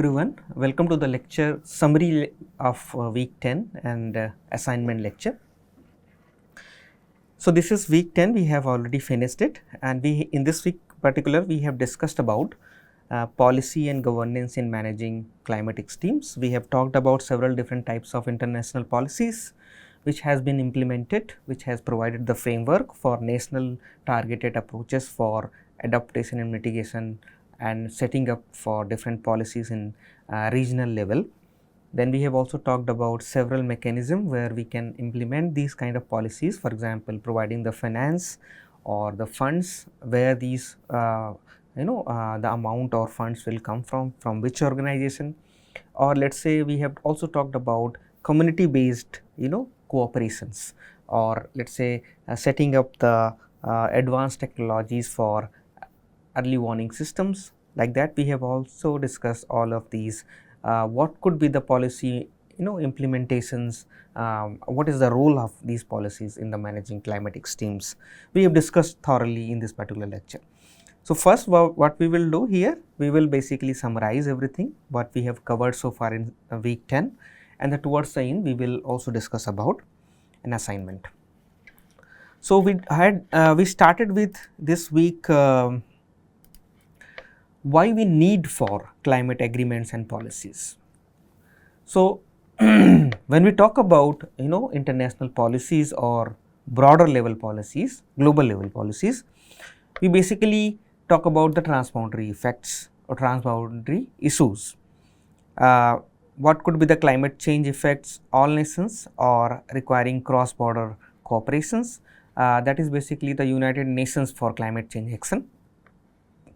everyone, welcome to the lecture summary of week 10 and assignment lecture. So, this is week 10, we have already finished it, and we in this week particular we have discussed about policy and governance in managing climate extremes. We have talked about several different types of international policies which has been implemented, which has provided the framework for national targeted approaches for adaptation and mitigation and setting up for different policies in regional level. Then we have also talked about several mechanisms where we can implement these kind of policies, for example, providing the finance or the funds where these the amount or funds will come from which organization, or let us say we have also talked about community based cooperations, or let us say setting up the advanced technologies for early warning systems. Like that we have also discussed all of these. What could be the policy implementations, what is the role of these policies in the managing climate extremes, we have discussed thoroughly in this particular lecture. So, first what we will do here, we will basically summarize everything what we have covered so far in week 10, and towards the end we will also discuss about an assignment. So, we started with this week why we need for climate agreements and policies. So, when we talk about international policies or broader level policies, global level policies, we basically talk about the transboundary effects or transboundary issues. What could be the climate change effects all nations or requiring cross border cooperations, that is basically the United Nations for Climate Change Action.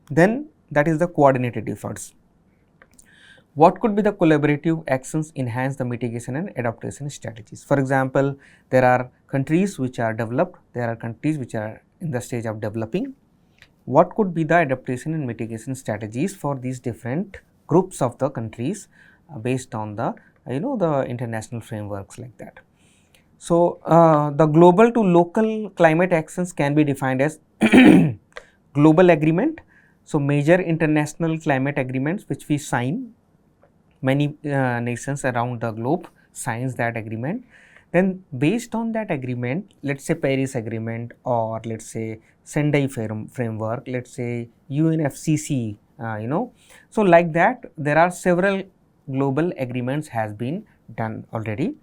Then that is the coordinated efforts. What could be the collaborative actions enhance the mitigation and adaptation strategies? For example, there are countries which are developed, there are countries which are in the stage of developing. What could be the adaptation and mitigation strategies for these different groups of the countries based on the the international frameworks like that. So, the global to local climate actions can be defined as global agreement. So, major international climate agreements which we sign, many nations around the globe signs that agreement. Then based on that agreement, let us say Paris agreement, or let us say Sendai framework, let us say UNFCCC, So, like that there are several global agreements has been done already,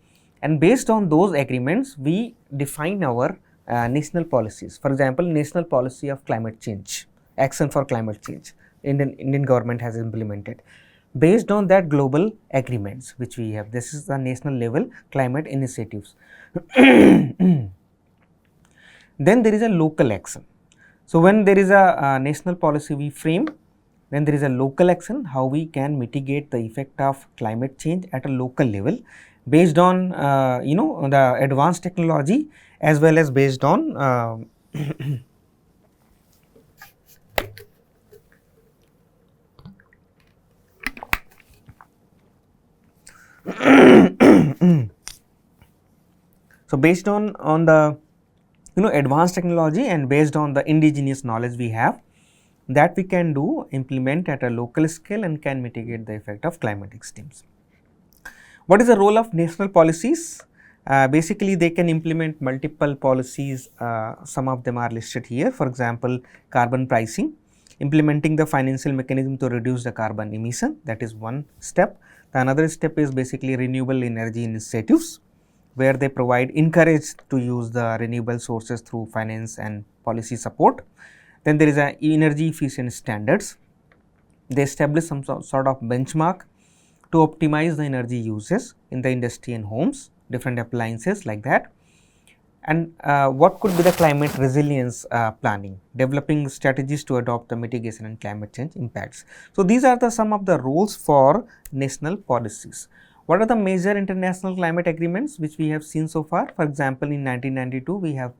and based on those agreements we define our national policies. For example, national policy of climate change, action for climate change, Indian government has implemented based on that global agreements which we have. This is the national level climate initiatives. Then there is a local action. So, when there is a national policy we frame, then there is a local action, how we can mitigate the effect of climate change at a local level based on the advanced technology as well as based on so, based on the advanced technology and based on the indigenous knowledge we have, that we can implement at a local scale and can mitigate the effect of climate extremes. What is the role of national policies? Basically, they can implement multiple policies, some of them are listed here. For example, carbon pricing, implementing the financial mechanism to reduce the carbon emission, that is one step. The another step is basically renewable energy initiatives, where they encourage to use the renewable sources through finance and policy support. Then there is a energy efficient standards. They establish some sort of benchmark to optimize the energy uses in the industry and homes, different appliances like that. And what could be the climate resilience planning, developing strategies to adopt the mitigation and climate change impacts. So, these are some of the rules for national policies. What are the major international climate agreements which we have seen so far? For example, in 1992 we have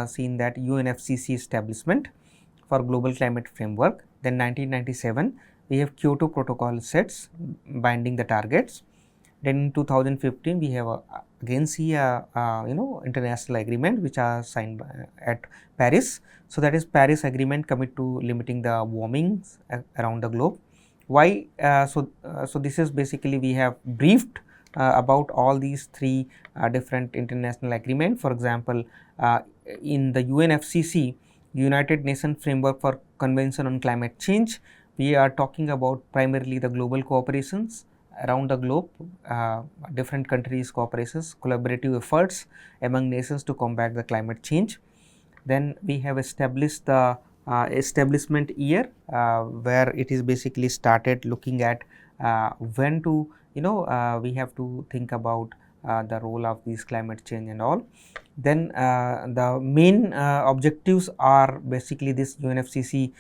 seen that UNFCCC establishment for global climate framework. Then 1997 we have Kyoto protocol sets binding the targets. Then in 2015 we have again see a international agreement which are signed at Paris. So, that is Paris agreement commit to limiting the warming around the globe. Why? So this is basically we have briefed about all these three different international agreement. For example, in the UNFCCC, United Nations Framework for Convention on Climate Change, we are talking about primarily the global cooperations around the globe, different countries cooperations, collaborative efforts among nations to combat the climate change. Then we have established the establishment year, where it is basically started looking at when to we have to think about the role of these climate change and all. Then the main objectives are basically this UNFCCC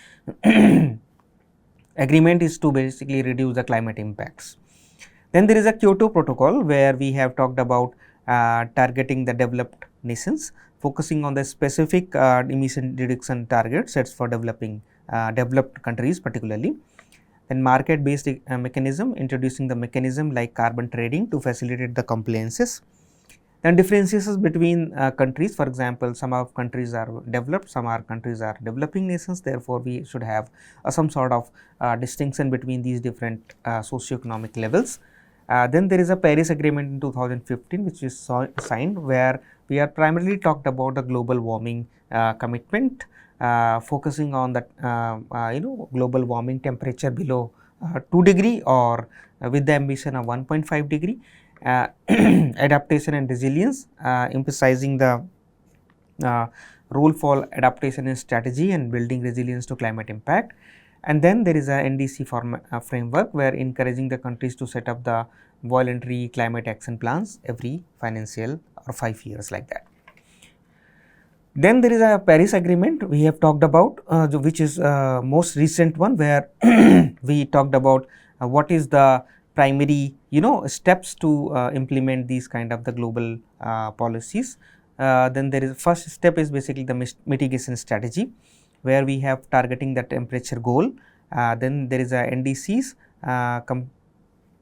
agreement is to basically reduce the climate impacts. Then there is a Kyoto Protocol, where we have talked about targeting the developed nations, focusing on the specific emission reduction target sets for developed countries particularly. Then market based mechanism, introducing the mechanism like carbon trading to facilitate the compliances. Then differentiations between countries, for example, some of countries are developed, some are countries are developing nations, therefore we should have some sort of distinction between these different socioeconomic levels. Then there is a Paris Agreement in 2015 which is signed, where we are primarily talked about the global warming commitment, focusing on the global warming temperature below 2 degree or with the ambition of 1.5 degree, adaptation and resilience, emphasizing the role for adaptation and strategy and building resilience to climate impact. And then there is a NDC framework, where encouraging the countries to set up the voluntary climate action plans every financial or 5 years, like that. Then there is a Paris Agreement we have talked about, which is most recent one, where we talked about what is the primary steps to implement these kind of the global policies. Then there is first step is basically the mitigation strategy, where we have targeting the temperature goal. Then there is a NDCs,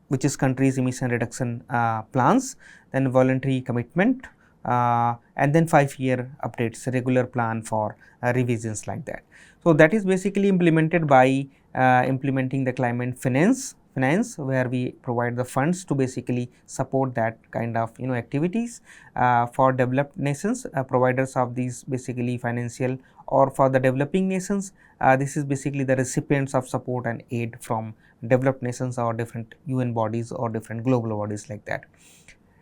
which is countries emission reduction plans, then voluntary commitment, and then 5-year updates, regular plan for revisions, like that. So that is basically implemented by implementing the climate finance, where we provide the funds to basically support that kind of activities for developed nations, providers of these basically financial, or for the developing nations, this is basically the recipients of support and aid from developed nations or different UN bodies or different global bodies, like that.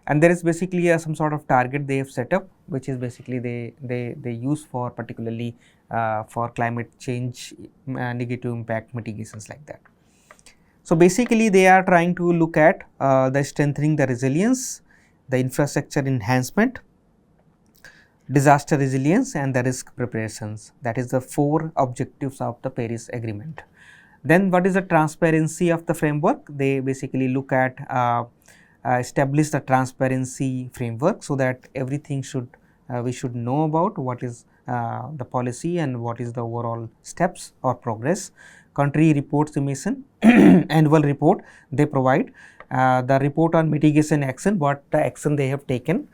And there is basically some sort of target they have set up, which is basically they use for particularly for climate change negative impact mitigations, like that. So basically they are trying to look at the strengthening the resilience, the infrastructure enhancement, disaster resilience, and the risk preparations. That is the 4 objectives of the Paris Agreement. Then what is the transparency of the framework? They basically look at establish the transparency framework, so that everything should we should know about what is the policy and what is the overall steps or progress. Country reports emission annual report they provide, the report on mitigation action, what the action they have taken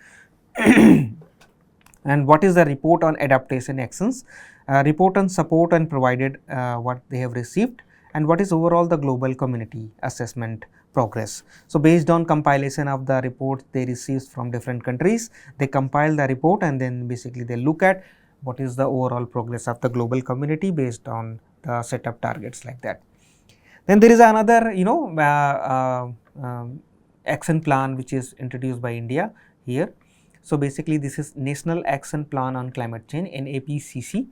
and what is the report on adaptation actions, report on support and provided what they have received, and what is overall the global community assessment progress. So based on compilation of the report they received from different countries, they compile the report and then basically they look at what is the overall progress of the global community based on the set of targets, like that. Then there is another action plan which is introduced by India here. So basically this is National Action Plan on Climate Change, NPTEL-NOC,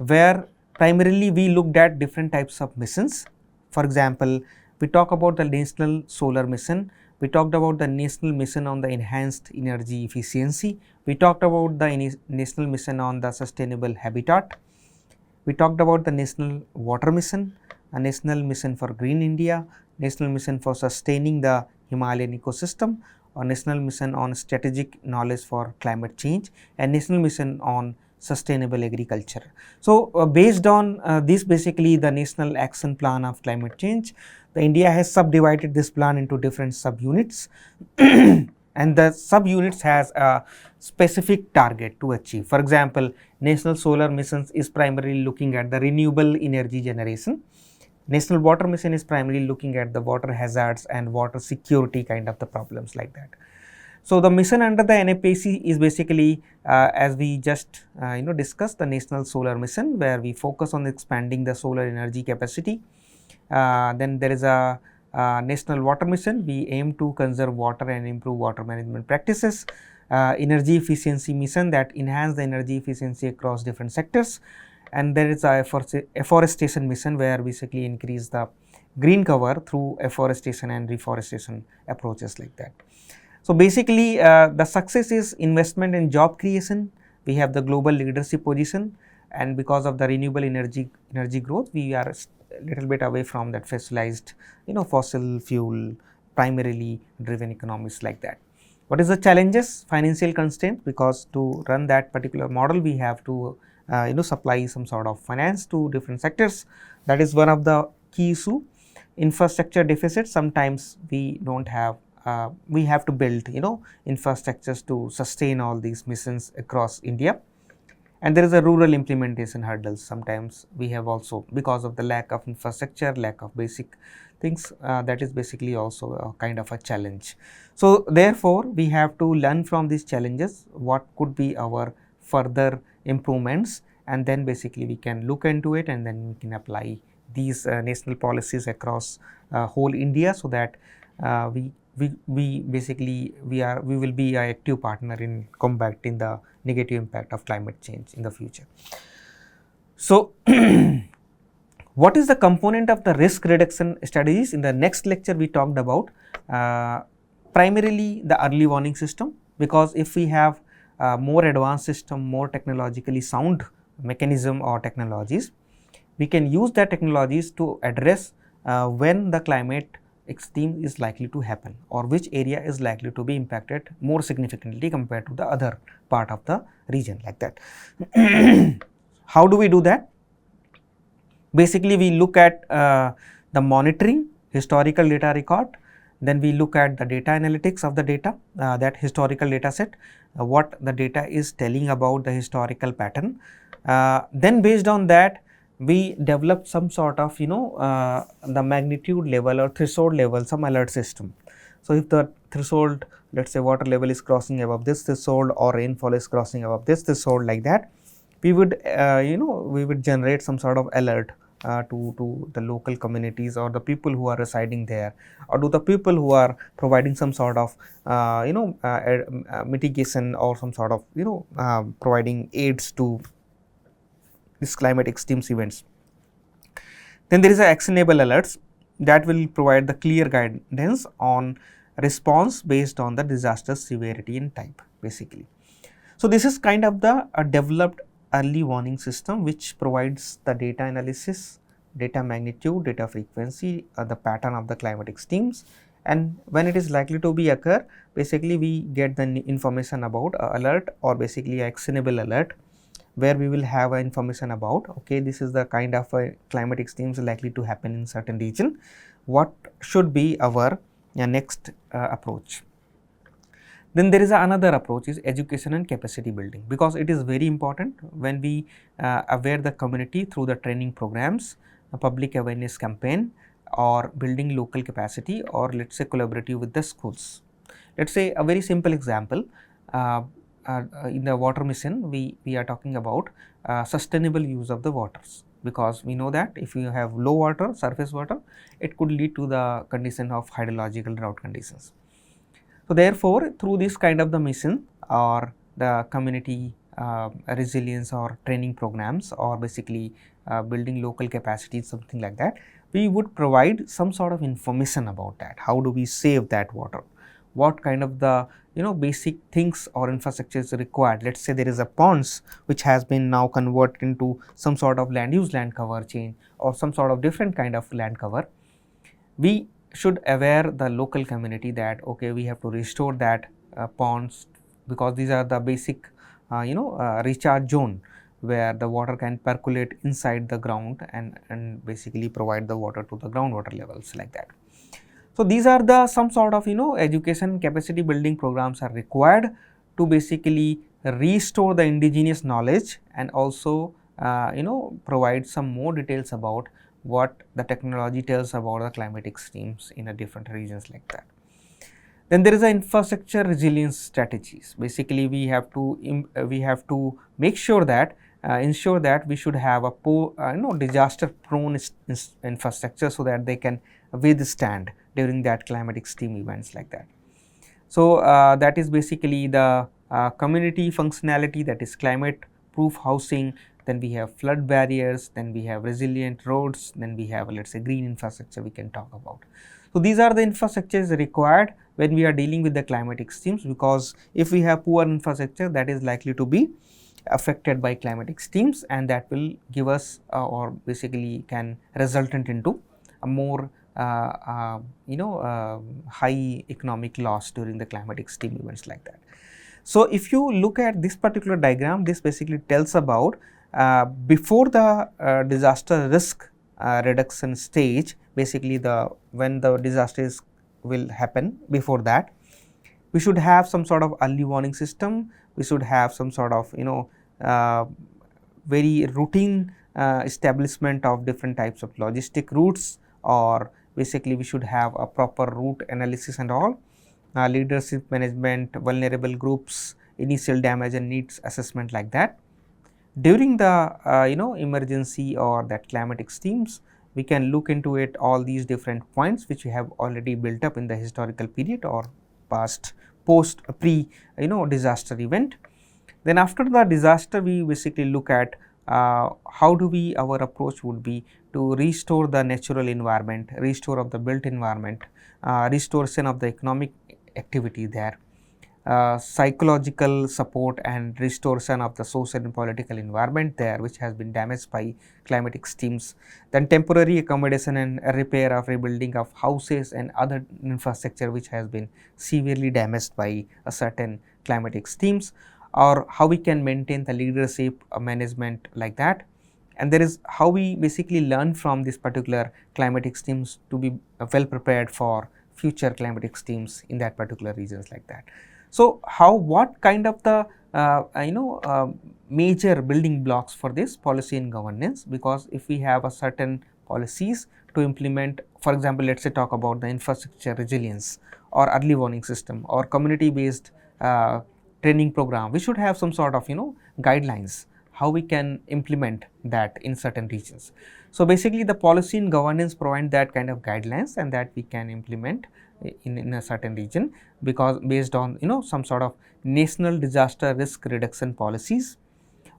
where primarily we looked at different types of missions. For example, we talk about the National Solar Mission, we talked about the National Mission on the Enhanced Energy Efficiency, we talked about the National Mission on the Sustainable Habitat, we talked about the National Water Mission, a National Mission for Green India, National Mission for Sustaining the Himalayan Ecosystem, or National Mission on Strategic Knowledge for Climate Change, and National Mission on Sustainable Agriculture. So based on this basically the National Action Plan of Climate Change, the India has subdivided this plan into different subunits and the subunits has a specific target to achieve. For example, National Solar Missions is primarily looking at the renewable energy generation. National Water Mission is primarily looking at the water hazards and water security kind of the problems like that. So, the mission under the NPTEL is basically as we just discussed, the National Solar Mission, where we focus on expanding the solar energy capacity. Then there is a National Water Mission, we aim to conserve water and improve water management practices. Energy efficiency mission, that enhance the energy efficiency across different sectors. And there is a afforestation mission, where basically increase the green cover through afforestation and reforestation approaches like that. So, basically the success is investment in job creation. We have the global leadership position, and because of the renewable energy growth, we are a little bit away from that fossilised fossil fuel primarily driven economies like that. What is the challenges? Financial constraint, because to run that particular model we have to supply some sort of finance to different sectors. That is one of the key issue. Infrastructure deficit, sometimes we do not have, we have to build infrastructures to sustain all these missions across India. And there is a rural implementation hurdles, sometimes we have also, because of the lack of infrastructure, lack of basic things, that is basically also a kind of a challenge. So, therefore, we have to learn from these challenges what could be our further improvements, and then basically we can look into it, and then we can apply these national policies across whole India, so that we basically we will be an active partner in combating the negative impact of climate change in the future. So, what is the component of the risk reduction strategies? In the next lecture we talked about primarily the early warning system, because if we have more advanced system, more technologically sound mechanism or technologies, we can use that technologies to address when the climate extreme is likely to happen, or which area is likely to be impacted more significantly compared to the other part of the region like that. How do we do that? Basically, we look at the monitoring, historical data record, then we look at the data analytics of the data, that historical data set, what the data is telling about the historical pattern. Then based on that, we develop some sort of the magnitude level or threshold level, some alert system. So, if the threshold, let us say water level is crossing above this threshold, or rainfall is crossing above this threshold like that, we would we would generate some sort of alert to the local communities or the people who are residing there, or to the people who are providing some sort of mitigation, or some sort of providing aids to this climate extremes events. Then there is a actionable alerts that will provide the clear guidance on response based on the disaster severity and type basically. So, this is kind of the developed early warning system, which provides the data analysis, data magnitude, data frequency, the pattern of the climate extremes, and when it is likely to be occur, basically we get the information about alert, or basically actionable alert, where we will have information about, okay, this is the kind of climate extremes likely to happen in certain region, what should be our next approach. Then there is another approach is education and capacity building, because it is very important when we aware the community through the training programs, a public awareness campaign, or building local capacity, or let us say collaborative with the schools. Let us say a very simple example, in the water mission we are talking about sustainable use of the waters, because we know that if you have low water, surface water, it could lead to the condition of hydrological drought conditions. So, therefore, through this kind of the mission or the community resilience or training programs, or basically building local capacity, something like that, we would provide some sort of information about that. How do we save that water? What kind of the basic things or infrastructure is required? Let us say there is a ponds which has been now converted into some sort of land use land cover chain, or some sort of different kind of land cover. We should aware the local community that, okay, we have to restore that ponds, because these are the basic recharge zone, where the water can percolate inside the ground and basically provide the water to the groundwater levels like that. So, these are the some sort of education capacity building programs are required to basically restore the indigenous knowledge, and also provide some more details about what the technology tells about the climate extremes in a different regions like that. Then there is a infrastructure resilience strategies. Basically, we have to make sure that ensure that we should have a disaster prone infrastructure, so that they can withstand during that climate extreme events like that. So, that is basically the community functionality, that is climate proof housing, then we have flood barriers, then we have resilient roads, then we have, let us say, green infrastructure we can talk about. So, these are the infrastructures required when we are dealing with the climate extremes, because if we have poor infrastructure, that is likely to be affected by climate extremes, and that will give us or basically can resultant into a more high economic loss during the climate extreme events like that. So, if you look at this particular diagram, this basically tells about before the disaster risk reduction stage, basically when the disaster will happen, before that we should have some sort of early warning system, we should have some sort of very routine establishment of different types of logistic routes, or basically we should have a proper route analysis and all, leadership management, vulnerable groups, initial damage and needs assessment like that. During the emergency or that climate extremes, we can look into it all these different points which we have already built up in the historical period or post pre disaster event. Then after the disaster, we basically look at how do we, our approach would be to restore the natural environment, restore of the built environment, restoration of the economic activity there, psychological support and restoration of the social and political environment there which has been damaged by climate extremes, then temporary accommodation and repair of rebuilding of houses and other infrastructure which has been severely damaged by a certain climate extremes, or how we can maintain the leadership management like that. And there is how we basically learn from this particular climate extremes to be well prepared for future climate extremes in that particular regions like that. So, what kind of the major building blocks for this policy and governance, because if we have a certain policies to implement, for example, let us say talk about the infrastructure resilience or early warning system or community based training program, we should have some sort of guidelines how we can implement that in certain regions. So, basically the policy and governance provide that kind of guidelines and that we can implement in a certain region, because based on some sort of national disaster risk reduction policies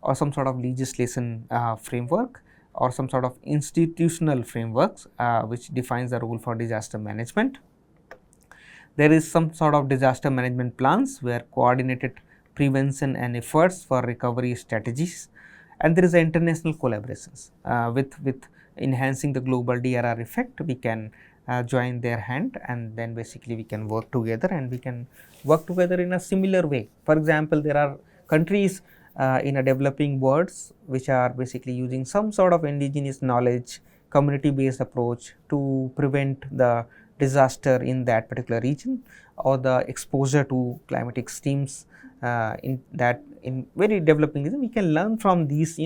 or some sort of legislation framework or some sort of institutional frameworks which defines the role for disaster management. There is some sort of disaster management plans where coordinated prevention and efforts for recovery strategies, and there is international collaborations with enhancing the global DRR effect. We can join their hand, and then basically we can work together, and we can work together in a similar way. For example, there are countries in a developing worlds which are basically using some sort of indigenous knowledge, community based approach to prevent the disaster in that particular region or the exposure to climate extremes in very developing region. We can learn from these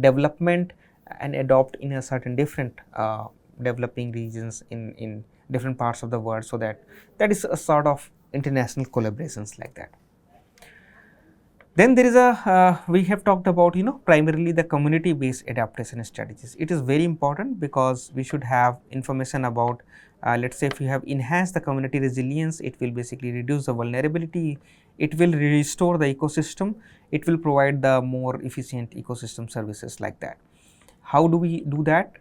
development and adopt in a certain different developing regions in different parts of the world. So, that is a sort of international collaborations like that. Then there is a we have talked about primarily the community based adaptation strategies. It is very important because we should have information about let us say if you have enhanced the community resilience, it will basically reduce the vulnerability, it will restore the ecosystem, it will provide the more efficient ecosystem services like that. How do we do that?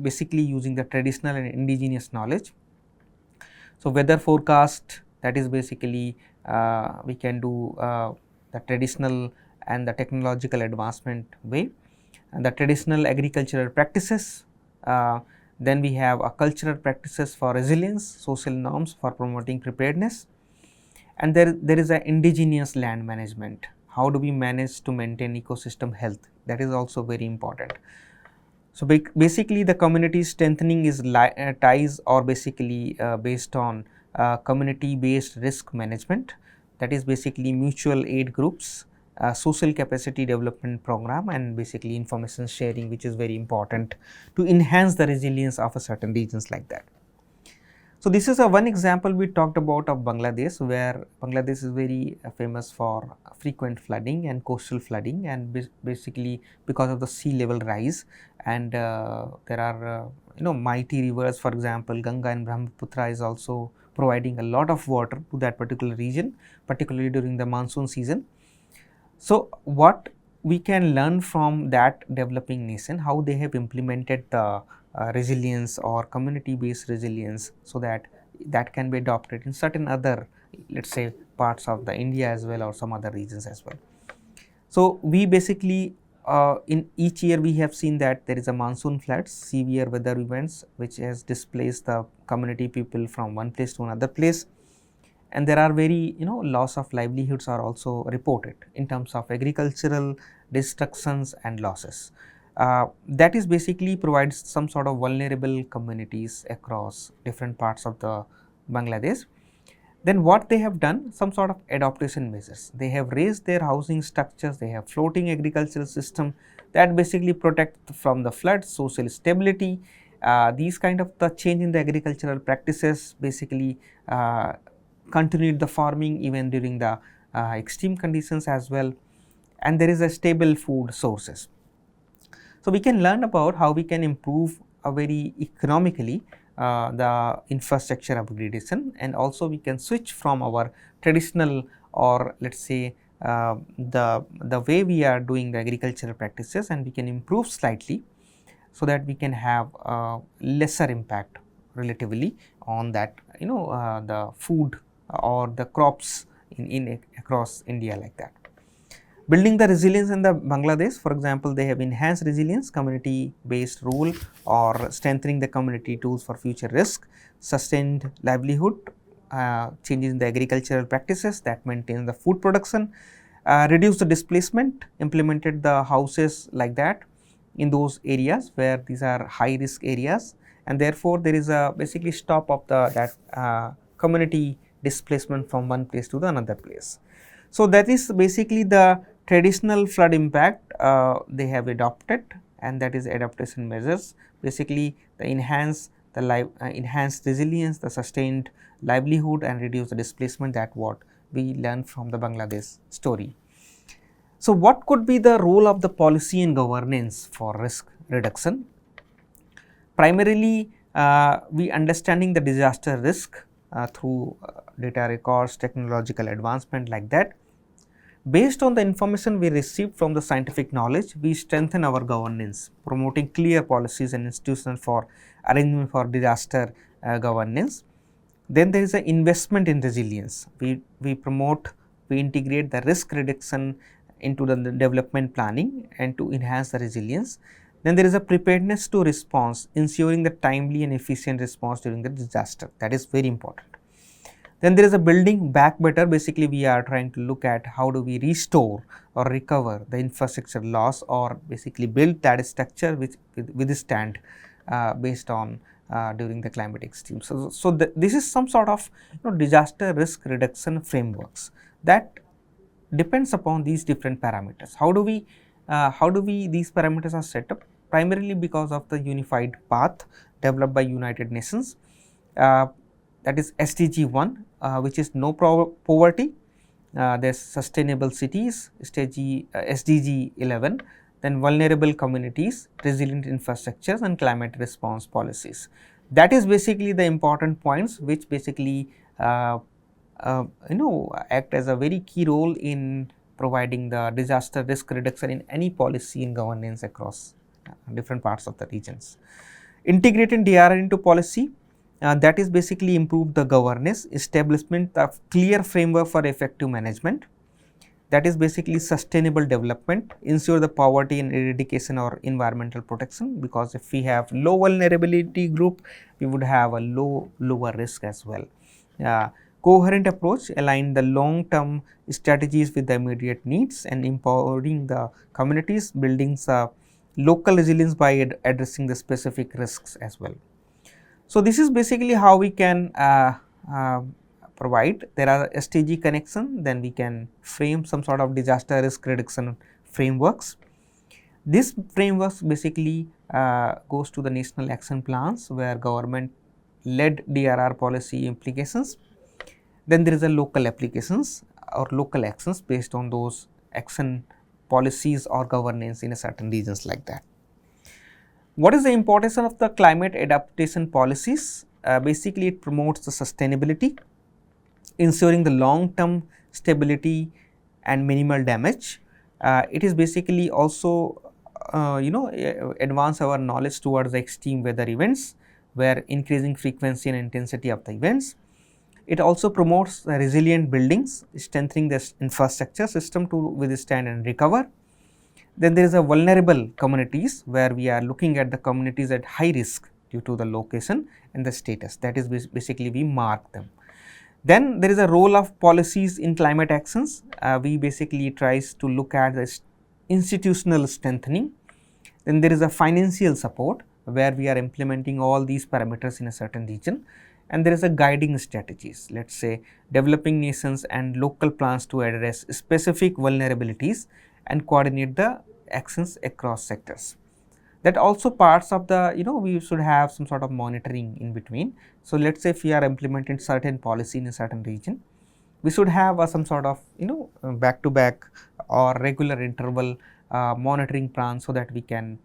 Basically using the traditional and indigenous knowledge. So, weather forecast, that is basically we can do the traditional and the technological advancement way, and the traditional agricultural practices. Then we have a cultural practices for resilience, social norms for promoting preparedness, and there is a indigenous land management. How do we manage to maintain ecosystem health? That is also very important. So, basically the community strengthening is ties or basically based on community based risk management, that is basically mutual aid groups, social capacity development program and basically information sharing, which is very important to enhance the resilience of a certain regions like that. So, this is a one example we talked about of Bangladesh, where Bangladesh is very famous for frequent flooding and coastal flooding, and basically because of the sea level rise, and there are mighty rivers, for example Ganga and Brahmaputra is also providing a lot of water to that particular region, particularly during the monsoon season. So, what we can learn from that developing nation, how they have implemented the resilience or community based resilience, so that that can be adopted in certain other, let us say, parts of the India as well or some other regions as well. So, we basically in each year we have seen that there is a monsoon floods, severe weather events which has displaced the community people from one place to another place, and there are very loss of livelihoods are also reported in terms of agricultural destructions and losses. That is basically provides some sort of vulnerable communities across different parts of the Bangladesh. Then what they have done, some sort of adaptation measures, they have raised their housing structures, they have floating agricultural system that basically protect from the floods, social stability. These kind of the change in the agricultural practices basically continued the farming even during the extreme conditions as well, and there is a stable food sources. So, we can learn about how we can improve very economically the infrastructure upgradation, and also we can switch from our traditional, or let us say the way we are doing the agricultural practices, and we can improve slightly, so that we can have lesser impact relatively on that the food or the crops in across India like that. Building the resilience in the Bangladesh, for example, they have enhanced resilience, community based rule or strengthening the community tools for future risk, sustained livelihood, changes in the agricultural practices that maintain the food production, reduce the displacement, implemented the houses like that in those areas where these are high risk areas, and therefore, there is a basically stop of the that community displacement from one place to the another place. So, that is basically the traditional flood impact they have adopted, and that is adaptation measures, basically the enhanced resilience, the sustained livelihood and reduce the displacement, that what we learn from the Bangladesh story. So, what could be the role of the policy and governance for risk reduction? Primarily, we understanding the disaster risk through data records, technological advancement like that. Based on the information we received from the scientific knowledge, we strengthen our governance, promoting clear policies and institutions for arrangement for disaster governance. Then there is an investment in resilience. We integrate the risk reduction into the development planning and to enhance the resilience. Then there is a preparedness to response, ensuring the timely and efficient response during the disaster. That is very important. Then there is a building back better. Basically, we are trying to look at how do we restore or recover the infrastructure loss, or basically build that structure which withstand based on during the climate extreme. So this is some sort of disaster risk reduction frameworks that depends upon these different parameters. How do we these parameters are set up? Primarily because of the unified path developed by United Nations. That is SDG 1, which is no poverty, there is sustainable cities, SDG 11, then vulnerable communities, resilient infrastructures and climate response policies. That is basically the important points which basically act as a very key role in providing the disaster risk reduction in any policy and governance across different parts of the regions. Integrating DRR into policy, that is basically improve the governance, establishment of clear framework for effective management, that is basically sustainable development, ensure the poverty and eradication or environmental protection, because if we have low vulnerability group, we would have a lower risk as well. Coherent approach, align the long term strategies with the immediate needs and empowering the communities, building local resilience by addressing the specific risks as well. So, this is basically how we can provide. There are SDG connection, then we can frame some sort of disaster risk reduction frameworks. This frameworks basically goes to the national action plans where government led DRR policy implications. Then there is a local applications or local actions based on those action policies or governance in a certain regions like that. What is the importance of the climate adaptation policies? Basically, it promotes the sustainability, ensuring the long term stability and minimal damage. It is basically also advance our knowledge towards the extreme weather events where increasing frequency and intensity of the events. It also promotes the resilient buildings, strengthening the infrastructure system to withstand and recover. Then there is a vulnerable communities where we are looking at the communities at high risk due to the location and the status, that is basically we mark them. Then there is a role of policies in climate actions. We basically tries to look at the institutional strengthening. Then there is a financial support where we are implementing all these parameters in a certain region, and there is a guiding strategies, let us say developing nations and local plans to address specific vulnerabilities and coordinate the actions across sectors. That also parts of the we should have some sort of monitoring in between. So, let us say if we are implementing certain policy in a certain region, we should have some sort of back to back or regular interval monitoring plan, so that we can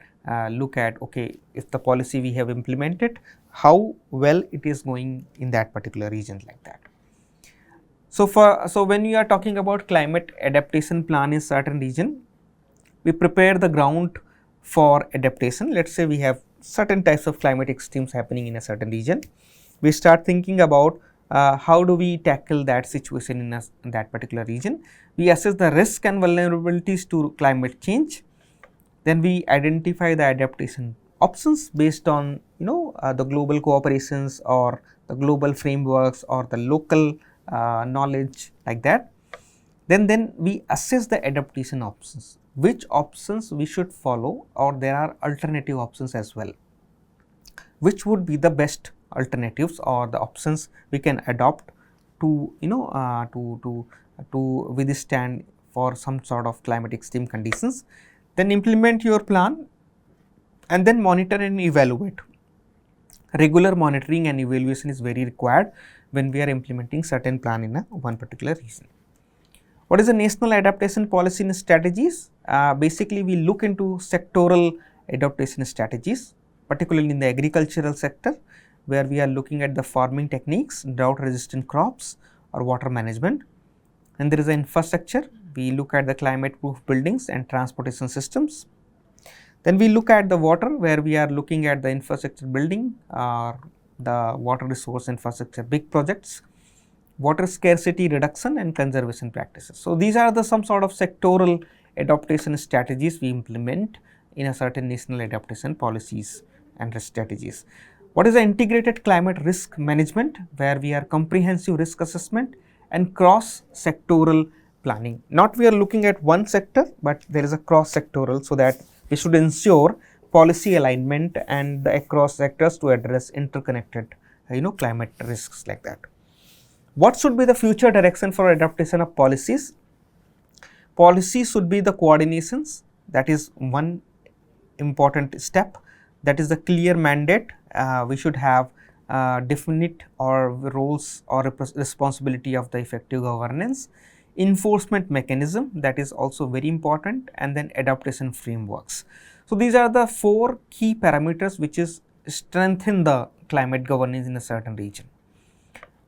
look at okay, if the policy we have implemented, how well it is going in that particular region like that. So, when we are talking about climate adaptation plan in certain region, we prepare the ground for adaptation. Let us say we have certain types of climate extremes happening in a certain region. We start thinking about how do we tackle that situation in that particular region. We assess the risk and vulnerabilities to climate change. Then we identify the adaptation options based on the global cooperations or the global frameworks or the local knowledge like that. Then we assess the adaptation options, which options we should follow, or there are alternative options as well. Which would be the best alternatives or the options we can adopt to to withstand for some sort of climate extreme conditions. Then implement your plan and then monitor and evaluate. Regular monitoring and evaluation is very required when we are implementing certain plan in one particular region. What is the national adaptation policy and strategies? Basically, we look into sectoral adaptation strategies, particularly in the agricultural sector, where we are looking at the farming techniques, drought resistant crops or water management. And there is an infrastructure, we look at the climate proof buildings and transportation systems. Then we look at the water, where we are looking at the infrastructure building or the water resource infrastructure big projects, water scarcity reduction and conservation practices. So, these are the some sort of sectoral adaptation strategies we implement in a certain national adaptation policies and strategies. What is the integrated climate risk management, where we are comprehensive risk assessment and cross sectoral planning. Not we are looking at one sector, but there is a cross sectoral, so that we should ensure policy alignment and the across sectors to address interconnected climate risks like that. What should be the future direction for adaptation of policies? Policy should be the coordinations, that is one important step, that is the clear mandate. We should have definite or roles or responsibility of the effective governance, enforcement mechanism, that is also very important, and then adaptation frameworks. So, these are the 4 key parameters which is strengthen the climate governance in a certain region.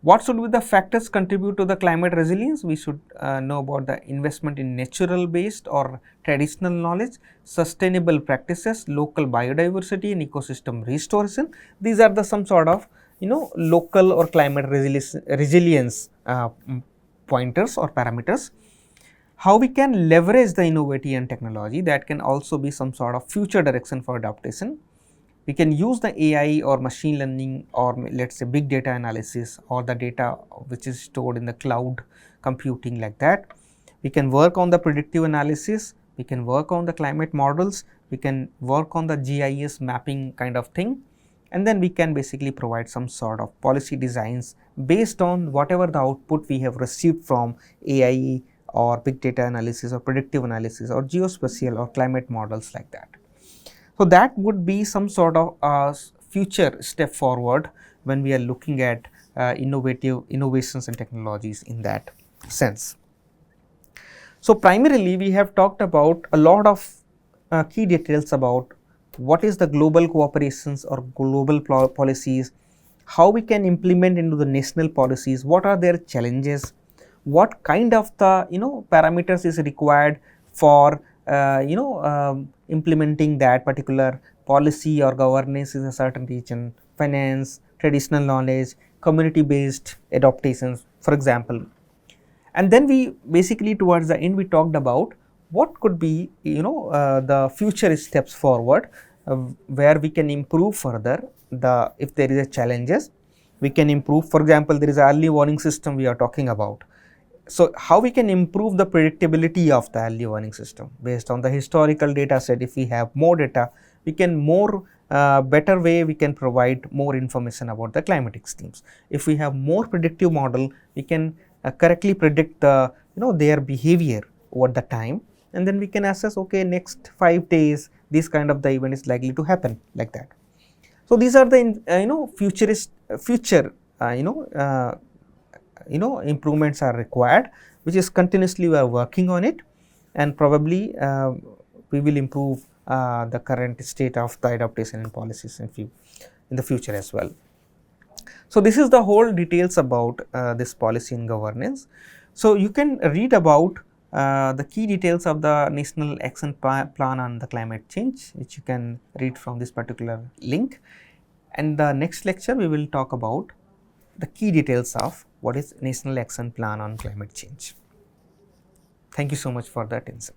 What should be the factors contribute to the climate resilience? We should know about the investment in natural based or traditional knowledge, sustainable practices, local biodiversity and ecosystem restoration. These are the some sort of local or climate resilience pointers or parameters. How we can leverage the innovative and technology, that can also be some sort of future direction for adaptation. We can use the AI or machine learning or let us say big data analysis or the data which is stored in the cloud computing like that. We can work on the predictive analysis, we can work on the climate models, we can work on the GIS mapping kind of thing, and then we can basically provide some sort of policy designs based on whatever the output we have received from AI or big data analysis or predictive analysis or geospatial or climate models like that. So, that would be some sort of future step forward when we are looking at innovations and technologies in that sense. So, primarily we have talked about a lot of key details about what is the global cooperations or global policies, how we can implement into the national policies, what are their challenges, what kind of the parameters is required for implementing that particular policy or governance in a certain region, finance, traditional knowledge, community based adaptations for example. And then we basically towards the end we talked about what could be the future steps forward where we can improve further. The if there is a challenges we can improve, for example there is a early warning system we are talking about. So, how we can improve the predictability of the early warning system based on the historical data set. If we have more data, we can more better way we can provide more information about the climatic extremes. If we have more predictive model, we can correctly predict the their behavior over the time, and then we can assess okay next 5 days this kind of the event is likely to happen like that. So, these are the future improvements are required, which is continuously we are working on it, and probably we will improve the current state of the adaptation and policies in the future as well. So, this is the whole details about this policy and governance. So, you can read about the key details of the National Action Plan on the Climate Change, which you can read from this particular link. And the next lecture we will talk about the key details of what is National Action Plan on Climate Change. Thank you so much for the attention.